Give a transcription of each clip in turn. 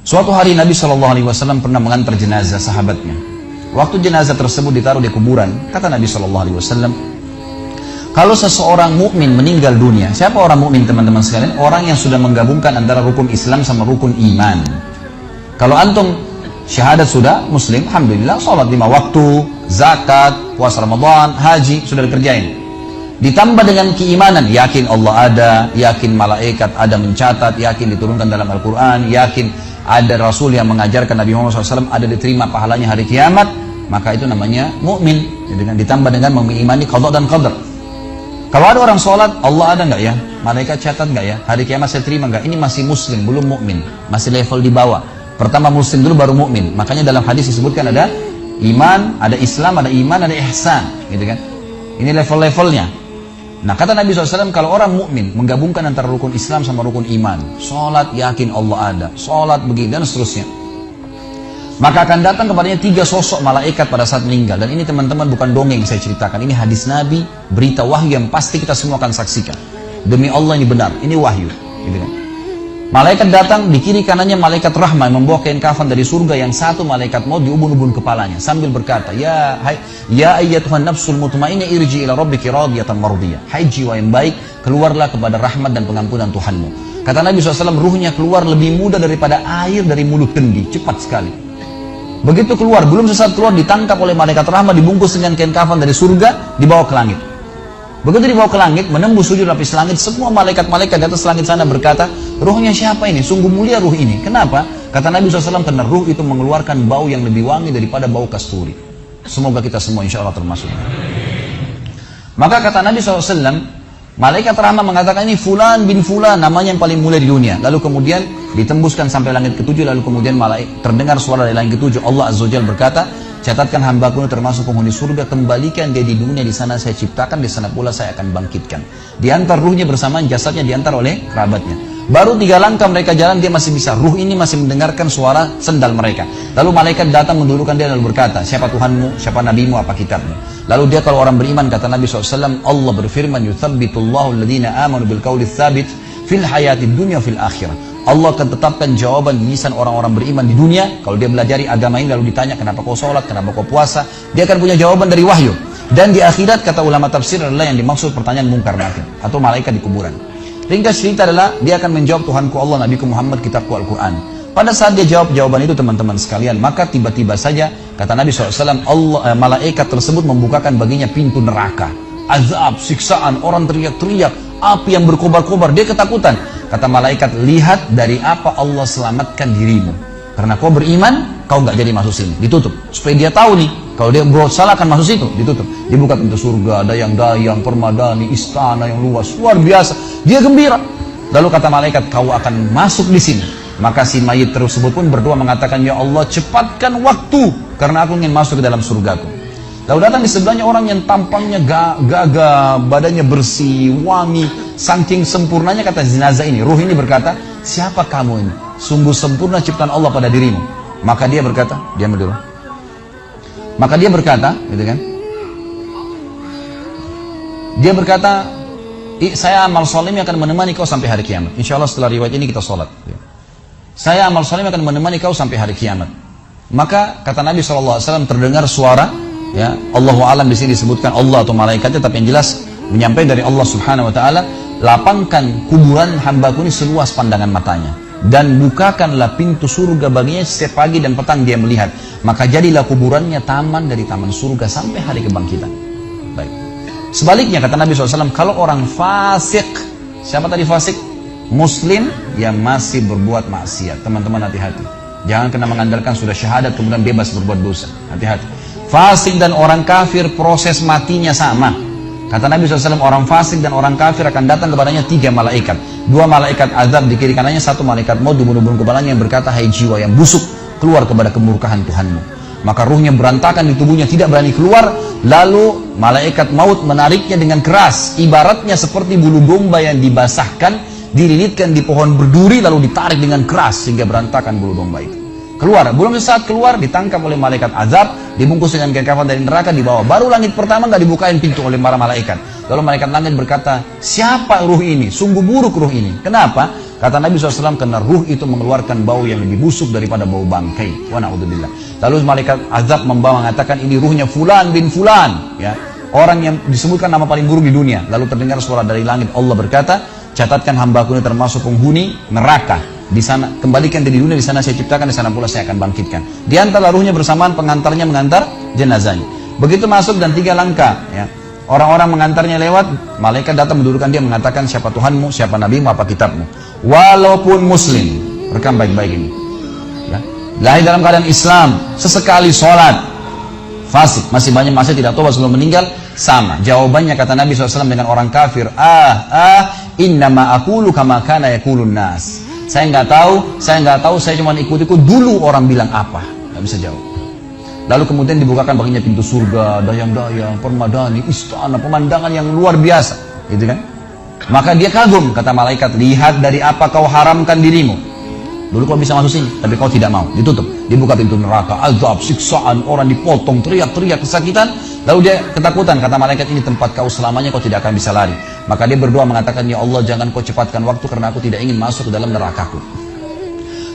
Suatu hari Nabi SAW pernah mengantar jenazah sahabatnya. Waktu jenazah tersebut ditaruh di kuburan, kata Nabi SAW, kalau seseorang mukmin meninggal dunia, siapa orang mukmin teman-teman sekalian? Orang yang sudah menggabungkan antara rukun Islam sama rukun iman. Kalau antum syahadat sudah, muslim, alhamdulillah, sholat 5 waktu, zakat, puasa Ramadan, haji, sudah dikerjain. Ditambah dengan keimanan, yakin Allah ada, yakin malaikat ada mencatat, yakin diturunkan dalam Al-Quran, yakin ada Rasul yang mengajarkan Nabi Muhammad SAW ada diterima pahalanya hari kiamat, maka itu namanya mukmin. Ditambah dengan mengimani qada dan qadar. Kalau ada orang sholat, Allah ada nggak ya? Malaikat catat nggak ya? Hari kiamat saya terima nggak? Ini masih muslim, belum mukmin, masih level di bawah. Pertama muslim dulu baru mukmin. Makanya dalam hadis disebutkan ada iman, ada Islam, ada iman, ada ihsan, gitu kan? Ini level-levelnya. Nah, kata Nabi SAW, kalau orang mukmin menggabungkan antara rukun Islam sama rukun iman, sholat yakin Allah ada, sholat begini dan seterusnya, maka akan datang kepadanya 3 sosok malaikat pada saat meninggal. Dan ini teman-teman bukan dongeng saya ceritakan, ini hadis Nabi, berita wahyu yang pasti kita semua akan saksikan. Demi Allah ini benar, ini wahyu, gitu kan? Malaikat datang, di kiri kanannya malaikat rahmah membawa kain kafan dari surga, yang satu malaikat maut di ubun-ubun kepalanya sambil berkata, ya ayyatuhan nafsul mutmainnah irji ila rabbiki radiyatan mardiyah. Hai jiwa yang baik, keluarlah kepada rahmat dan pengampunan Tuhanmu. Kata Nabi SAW, ruhnya keluar lebih mudah daripada air dari mulut kendi, cepat sekali. Begitu keluar, belum sesaat keluar, ditangkap oleh malaikat rahmah, dibungkus dengan kain kafan dari surga, dibawa ke langit. Begitu dibawa ke langit, menembus 7 lapis langit, semua malaikat-malaikat di atas langit sana berkata, ruhnya siapa ini? Sungguh mulia ruh ini. Kenapa? Kata Nabi SAW, karena ruh itu mengeluarkan bau yang lebih wangi daripada bau kasturi. Semoga kita semua insya Allah termasuk. Maka kata Nabi SAW, malaikat rahmah mengatakan, ini fulan bin fulan, namanya yang paling mulia di dunia. Lalu kemudian ditembuskan sampai langit ke-7, lalu kemudian terdengar suara dari langit ke-7. Allah Azza wa Jalla berkata, catatkan hambaku termasuk penghuni surga, kembalikan dia di dunia, di sana saya ciptakan, di sana pula saya akan bangkitkan. Diantar ruhnya bersamaan jasadnya diantar oleh kerabatnya. Baru 3 langkah mereka jalan, dia masih bisa, ruh ini masih mendengarkan suara sendal mereka. Lalu malaikat datang mendudukkan dia lalu berkata, siapa Tuhanmu, siapa nabimu, apa kitabmu? Lalu dia kalau orang beriman, kata Nabi SAW, Allah berfirman, yuthabbitullahu alladhina amanu bil qawli tsabit fil hayatid dunya fil akhirah. Allah akan tetapkan jawaban di lisan orang-orang beriman di dunia. Kalau dia belajari agama ini lalu ditanya kenapa kau sholat, kenapa kau puasa, dia akan punya jawaban dari wahyu. Dan di akhirat, kata ulama tafsir, adalah yang dimaksud pertanyaan mungkar nakir atau malaikat di kuburan. Ringkas cerita adalah dia akan menjawab, Tuhanku Allah, Nabiku Muhammad, kitabku Al-Quran. Pada saat dia jawab jawaban itu teman-teman sekalian, maka tiba-tiba saja kata Nabi SAW, malaikat tersebut membukakan baginya pintu neraka, azab, siksaan, orang teriak-teriak, api yang berkobar-kobar, dia ketakutan. Kata malaikat, lihat dari apa Allah selamatkan dirimu. Karena kau beriman, kau nggak jadi masuk sini. Ditutup. Supaya dia tahu nih, kalau dia berbuat salah akan masuk situ. Ditutup. Dibuka pintu surga, dayang-dayang, permadani, istana yang luas, luar biasa. Dia gembira. Lalu kata malaikat, kau akan masuk di sini. Maka si mayit tersebut pun berdoa mengatakan, ya Allah cepatkan waktu, karena aku ingin masuk ke dalam surgaku. Lalu datang di sebelahnya orang yang tampangnya gagah, badannya bersih, wangi, saking sempurnanya kata jenazah ini. Ruh ini berkata, siapa kamu ini? Sungguh sempurna ciptaan Allah pada dirimu. Maka dia berkata, diam dulu. Maka dia berkata, gitu kan? Dia berkata, saya amal solim akan menemani kau sampai hari kiamat. Insya Allah setelah riwayat ini kita sholat. Saya amal solim akan menemani kau sampai hari kiamat. Maka kata Nabi SAW terdengar suara, ya, Allahu alam di sini disebutkan Allah atau malaikatnya, tapi yang jelas menyampaikan dari Allah Subhanahu wa taala, lapangkan kuburan hambaku ini seluas pandangan matanya dan bukakanlah pintu surga baginya setiap pagi dan petang dia melihat, maka jadilah kuburannya taman dari taman surga sampai hari kebangkitan. Baik. Sebaliknya kata Nabi SAW, kalau orang fasik, siapa tadi fasik? Muslim yang masih berbuat maksiat. Teman-teman hati-hati, jangan kena mengandalkan sudah syahadat kemudian bebas berbuat dosa. Hati-hati. Fasik dan orang kafir proses matinya sama. Kata Nabi SAW, orang fasik dan orang kafir akan datang kepadanya 3 malaikat. 2 malaikat azab di kiri kanannya, 1 malaikat maut di bunuh-bunuh kepalanya yang berkata, hai jiwa yang busuk, keluar kepada kemurkaan Tuhanmu. Maka ruhnya berantakan di tubuhnya, tidak berani keluar. Lalu malaikat maut menariknya dengan keras, ibaratnya seperti bulu domba yang dibasahkan, dililitkan di pohon berduri, lalu ditarik dengan keras sehingga berantakan bulu domba itu. Keluar, belum sesaat keluar ditangkap oleh malaikat azab, dibungkus dengan kain kafan dari neraka, dibawa. Baru langit pertama nggak dibukain pintu oleh para malaikat. Lalu malaikat langit berkata, siapa ruh ini? Sungguh buruk ruh ini. Kenapa? Kata Nabi SAW, karena ruh itu mengeluarkan bau yang lebih busuk daripada bau bangkai. Wa na'udzubillah. Lalu malaikat azab membawa mengatakan, ini ruhnya fulan bin fulan, ya, orang yang disebutkan nama paling buruk di dunia. Lalu terdengar suara dari langit, Allah berkata, catatkan hambaku ini termasuk penghuni neraka. Di sana, kembalikan di dunia, di sana saya ciptakan, di sana pula saya akan bangkitkan. Di antara ruhnya bersamaan pengantarnya mengantar jenazahnya. Begitu masuk dan 3 langkah, ya, orang-orang mengantarnya lewat, malaikat datang mendudukkan dia, mengatakan siapa Tuhanmu, siapa nabimu, apa kitabmu. Walaupun muslim, rekam baik-baik ini, ya, lahir dalam keadaan Islam, sesekali sholat, fasik, masih banyak masih tidak tobat sebelum meninggal, sama. Jawabannya kata Nabi SAW dengan orang kafir, innama aqulu kama kana yaqulun nas. Saya nggak tahu, saya cuma ikut-ikut dulu orang bilang apa, nggak bisa jawab. Lalu kemudian dibukakan baginya pintu surga, dayang-dayang, permadani, istana, pemandangan yang luar biasa, gitu kan? Maka dia kagum, kata malaikat, lihat dari apa kau haramkan dirimu. Dulu kau bisa masuk sini, tapi kau tidak mau, ditutup. Dibuka pintu neraka, azab, siksaan, orang dipotong, teriak-teriak, kesakitan. Lalu dia ketakutan, kata malaikat, ini tempat kau selamanya, kau tidak akan bisa lari. Maka dia berdoa mengatakan, ya Allah, jangan kau cepatkan waktu karena aku tidak ingin masuk ke dalam nerakaku.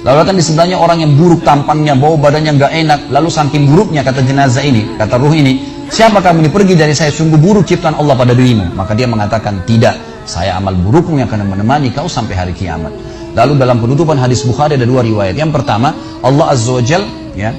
Lalu datang di sebelahnya orang yang buruk tampangnya, bau badannya nggak enak. Lalu saking buruknya, kata jenazah ini, kata ruh ini, siapa kamu ini, pergi dari saya, sungguh buruk ciptaan Allah pada dirimu. Maka dia mengatakan, tidak, saya amal burukmu yang akan menemani kau sampai hari kiamat. Lalu dalam penutupan hadis Bukhari ada 2 riwayat. Yang pertama, Allah Azza wa Jal, ya,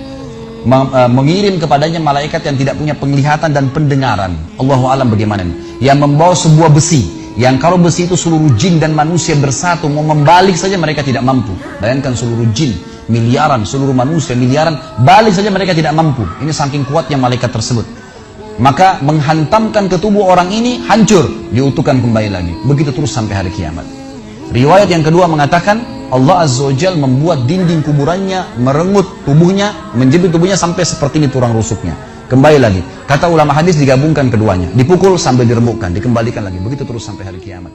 mengirim kepadanya malaikat yang tidak punya penglihatan dan pendengaran. Allahu alam bagaimana ini, yang membawa sebuah besi, yang kalau besi itu seluruh jin dan manusia bersatu mau membalik saja mereka tidak mampu. Bayangkan seluruh jin miliaran, seluruh manusia miliaran, balik saja mereka tidak mampu. Ini saking kuatnya malaikat tersebut. Maka menghantamkan ke tubuh orang ini, hancur, diutuhkan kembali lagi. Begitu terus sampai hari kiamat. Riwayat yang kedua mengatakan, Allah Azza wa Jal membuat dinding kuburannya merenggut tubuhnya, menjepit tubuhnya sampai seperti ini tulang rusuknya. Kembali lagi. Kata ulama hadis digabungkan keduanya. Dipukul sambil diremukkan, dikembalikan lagi. Begitu terus sampai hari kiamat.